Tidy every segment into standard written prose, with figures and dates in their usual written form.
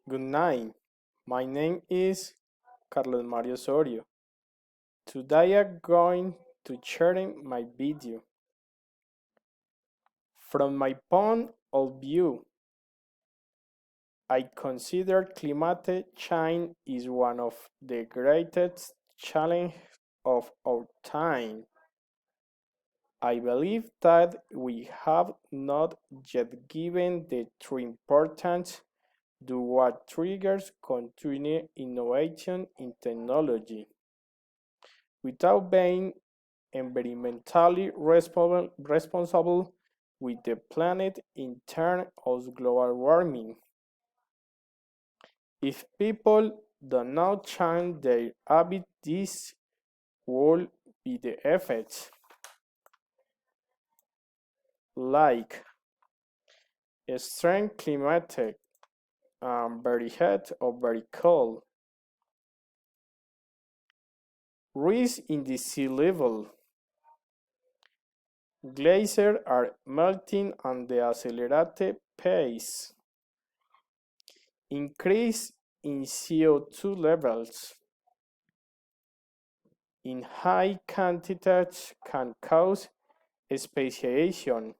Good night. My name is Carlos Osorio. Today I'm going to share my video. From my point of view, I consider climate change is one of the greatest challenges of our time. I believe that we have not yet given the true importance to what triggers continued innovation in technology. Without being environmentally responsible with the planet in terms of global warming. If people do not change their habits, this will be the effects. Like extreme climatic, very hot or very cold, rise in the sea level, glaciers are melting at the accelerated pace, increase in CO2 levels in high quantities can cause speciation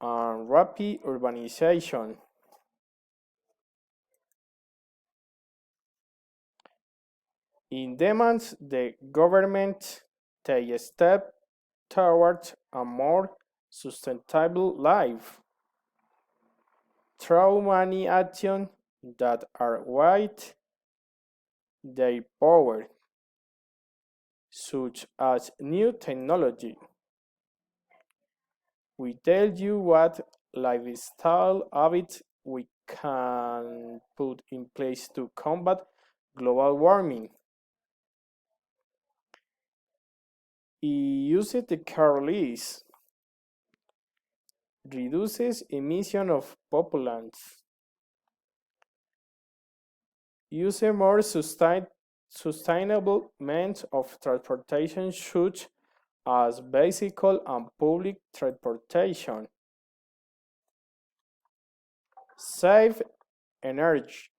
and rapid urbanization. It demands the government take steps towards a more sustainable life through many actions that are within their power, such as new technology. We tell you what lifestyle habits we can put in place to combat global warming. Use the Carlis reduces emission of pollutants. Use a more sustainable means of transportation such as bicycle and public transportation. Save energy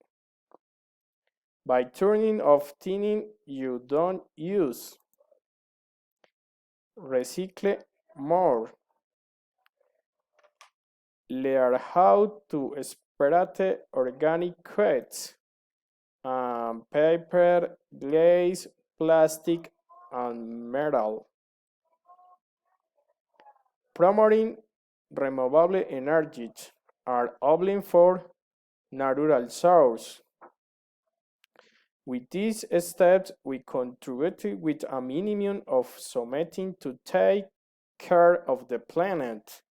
by turning off things you don't use. Recycle more. Learn how to separate organic waste, paper, glass, plastic, and metal. Promoting removable energies are opting for natural source. With these steps, we contribute with a minimum of something to take care of the planet.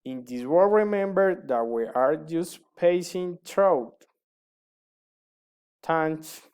In this world, remember that we are just passing through. Thanks.